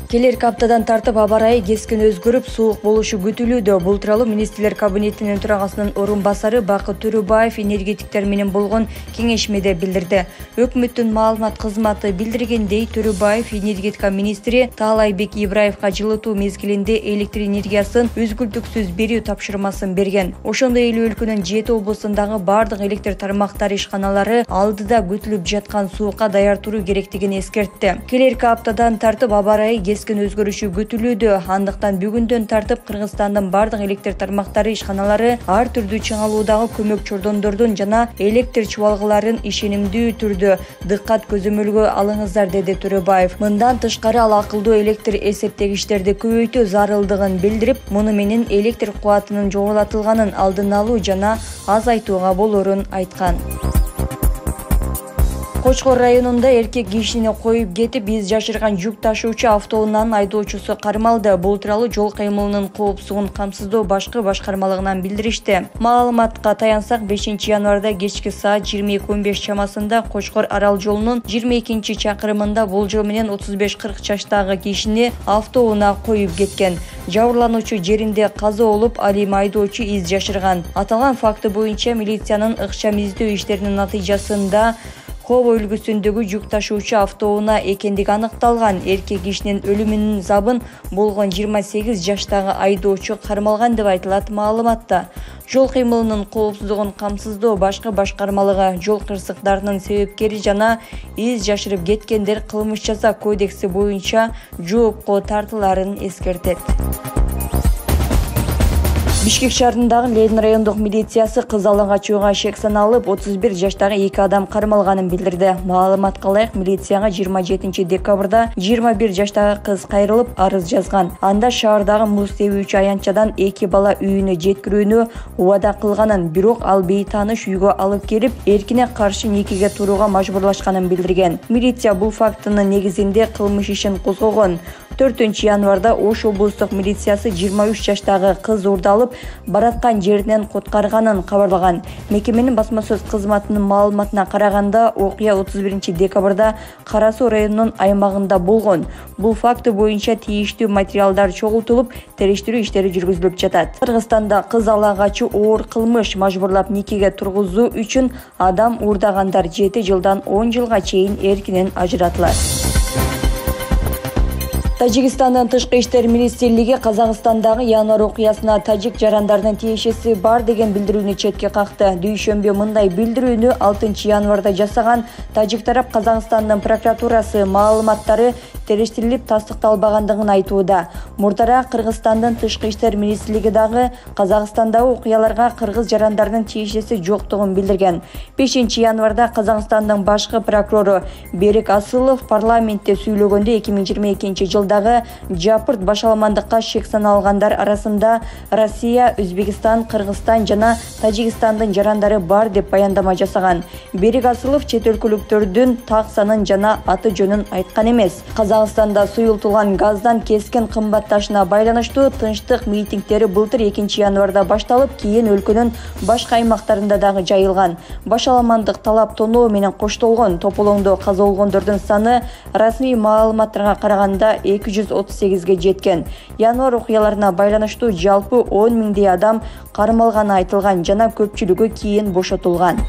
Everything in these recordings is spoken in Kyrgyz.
Келерки аптадан тартып аба ырайы кескен өзгөрүп, суук болушу күтүлүүдө. Бул тууралуу Министрлер кабинетинин төрагасынын орун басары Бакыт Төрөбаев энергетиктер менен болгон кеңешмеде билдирди. Өкмөттүн маалымат кызматы билдиргендей, Төрөбаев энергетика министри Таалайбек Ибраевга жылытуу мезгилинде электр энергиясын үзгүлтүксүз берүү тапшырмасын берген. Ошондой эле өлкөнүн 7 облусундагы бардык электр тармактары ишканалары алдыда күтүлүп жаткан суукка даяр туруу керектигин эскертти. Келерки аптадан тартып аба ырайы кескен өзгөрүшү күтүлүүдө. Андыктан бүгүндөн тартып Кыргызстандын бардык электр тармактары ишканалары ар түрдүү чыңалуудагы көмөк чордондордун жана электр чубалгыларын ишенимдүү түрдө дыккат көзөмөлгө алыңыздар, деди Төрөбаев. Мындан тышкары ал акылдуу электр эсептегичтерди көбөйтүү зарылдыгын билдирип, муну менен электр кубатынын жоголотулганын алдын алуу жана азайтууга болорун айткан. Кочкор районунда эркек кишини коюп кетип, из жашырган жүк ташуучу автоунаанын айдоочусу кармалды. Бул тууралуу жол кыймылынын коопсуздугун камсыздоо башкы башкармалыгынан билдиришти. Маалыматка таянсак, 5-январда кечки саат 22:15 чамасында Кочкор Арал жолунун 22-чакырымында болжол менен 35-40 жаштагы кишини автоунаа коюп кеткен. Жабырлануучу жеринде каза болуп, ал эми айдоочу из жашырган. Аталган факты боюнча милициянын ыкчам издөө иштеринин натыйжасында Кобо үлгүсүндөгү жүк ташуучу автоунаа экендиги аныкталган. Эркек кишинин өлүмүнүн забын болгон 28 жаштагы айдоочу кармалган деп айтылат маалыматта. Жол кыймылынын коопсуздугун камсыздоо башкы башкармалыгы жол кырсыктарынын себепкери жана из жашырып кеткендер кылмыш жаза кодекси боюнча жоопко тартыларын эскертет. Бишкек шаарындагы Ленин райондук милициясы кыз алаңга качууга шек саналып, 31 жаштагы 2 адам кармалганын билдирди. Маалыматка ылайык, милицияга 27 декабрда 21 жаштагы кыз кайрылып арыз жазган. Анда шаардагы муз тебүүчү аянтчадан 2 бала үйүнө жеткирүүнү убада кылганын, бирок ал бейтааныш үйгө алып келип, эркине каршы никеге турууга мажбурлашканын билдирген. Милиция бул фактынын негизинде кылмыш ишин козгогон. 4-январда Ош облустук милициясы 23 жаштагы кыз уурдалып, бараткан жеринен куткарганын кабарлаган. Мекеменин басма сөз кызматынын маалыматына караганда, окуя 31 декабрда Кара Суу районунун аймагында болгон. Бул факты боюнча тийиштүү материалдар чогултулуп, териштирүү иштери жүргүзүлүп жатат. Кыргызстанда кыз алаңга качуу оор кылмыш. Мажбурлап никеге тургузуу үчүн адам уурдагандар 7 жылдан 10 жылга чейин эркинен ажыратылат. Тажикстандын тышкы иштер министрлиги Казакстандагы январь окуясына тажик жарандардын тиешеси бар деген билдирүүнү четке какты. Дүйшөмбү мындай билдирүүнү 6-январда жасаган тажик тарап Казакстандын прокуратурасы маалыматтары териштирилип тастыкталбагандыгын айтууда. Мурдара Кыргызстандын тышкы иштер министрлиги дагы Казакстандагы окуяларга кыргыз жарандардын тиешеси жоктугун билдирген. 5-январда Казакстандын башкы прокурору Берик Асылов парламентте сүйлөгөндө 2022 жылдагы жапырт башаламандыкка шек саналгандар арасында Россия, Өзбекстан, Кыргызстан жана Тажикстандын жарандары бар деп баяндама жасаган. Берик Асылов чет өлкөлүктөрдүн так санын жана аты жөнүн айткан эмес. Казакстанда суюлтулган газдан кескен кымбатташына байланыштуу тынчтык митингдери былтыр 2-январда башталып, кийин өлкөнүн башка аймактарында дагы жайылган. Башаламандык талап тоноо менен коштолгон. Тополоңдо каза болгондордун саны расмий маалыматтарга караганда 238-ге жеткен. Январь окуяларына байланыштуу жалпы 10 миңдей адам кармалганы айтылган жана көпчүлүгү кийин бошотулган.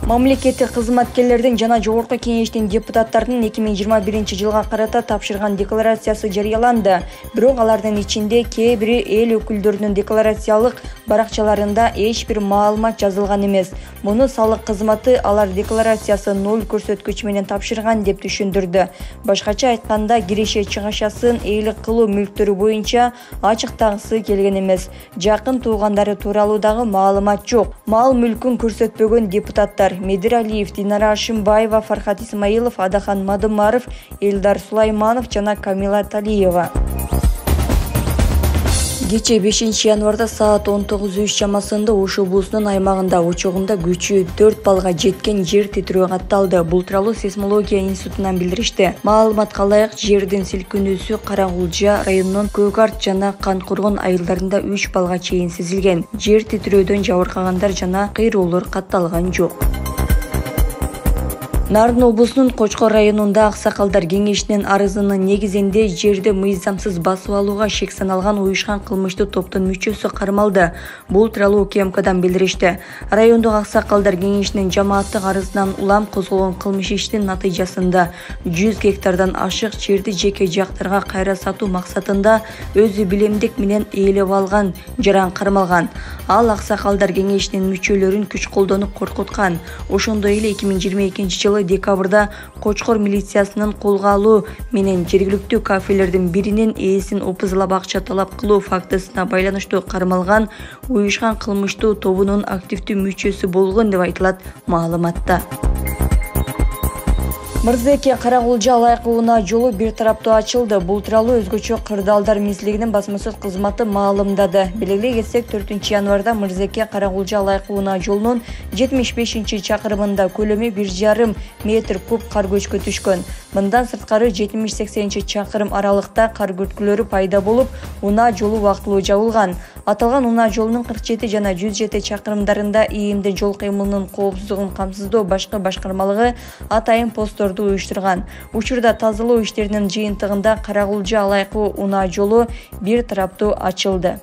Мамлекеттик кызматкерлердин жана жогорку кеңештин депутаттарынын 2021 жылга карата тапшырган декларациясы жарыяланды. Бирок алардын ичинде кээ бири эл өкүлдөрүнүн декларациялык баракчаларында эч бир маалымат жазылган эмес. Муну салык кызматы алар декларациясы 0 көрсөткүч менен тапшырган деп түшүндүрдү. Башкача айтканда, киреше-чыгашасын эйлик кылуу мүлктөрү боюнча ачыктагысы келген эмес. Жакын туугандары тууралуу дагы маалымат жок. Мал мүлкүн көрсөтпөгөн депутаттар Медир Алиев, Динара Ашимбаева, Фархат Исмаилов, Адахан Мадымаров, Элдар Сулайманов жана Камила Талиева. Кече 5-январда саат 19:03 чамасында Ош облусунун аймагында учогунда күчү 4 балга жеткен жер титирөө катталды. Бул тууралуу сейсмология институтунан билдиришти. Маалыматка ылайык, жердин силкинүүсү Карагулжа районунун Көк Арт жана Канкургун айылдарында 3 балга чейин сезилген. Жер титирөөдөн жабыркагандар жана кыйроолор катталган жок. Нарын облусунун Кочкор районунда Аксакалдар кеңешинин арызынын негизинде жерди мыйзамсыз басып алууга шек саналган уюшкан кылмыштуу топтун мүчөсү кармалды. Бул тууралуу УКМКдан билдиришти. Райондук Аксакалдар кеңешинин жамааттык арызынан улам козголгон кылмыш иштин натыйжасында 100 гектардан ашык жерди жеке жактарга кайра сатуу максатында өзү билемдик менен ээлеп алган жаран кармалган. Ал Аксакалдар кеңешинин мүчөлөрүн күч колдонуп коркуткан. Ошондой эле 2022-жылы декабрда Кочкор милициясынын колго алуу менен жергиликтүү кафелердин биринин ээсин опузлап акча талап кылуу фактысына байланыштуу кармалган уюшкан кылмыштуу тобунун активдүү мүчөсү болгон деп айтылат маалыматта. Мырзеке Каракулжа Алайкы унаа жолу бир тараптуу ачылды. Бул тууралуу өзгөчө Кырдаалдар миздилигинин басма-сөз кызматы маалымдады. Белгилей кетсек, 4-январда Мырзеке Каракулжа Алайкы унаа жолунун 75-чакырымында көлөмү 1,5 метр куб кар көчкү түшкөн. Мындан сырткары 70-80-чакырым аралыкта кар көткүлөрү пайда болуп, унаа жолу убактылуу жабылган. Аталган унаа жолунун 47 жана 107 чакырымдарында ийимди жол кыймылынын коопсуздугун камсыздоо башкы башкармалыгы атайын постторду уюштурган. Учурда тазалоо иштеринин жыйынтыгында Каракулжа Алайкы унаа жолу бир тараптуу ачылды.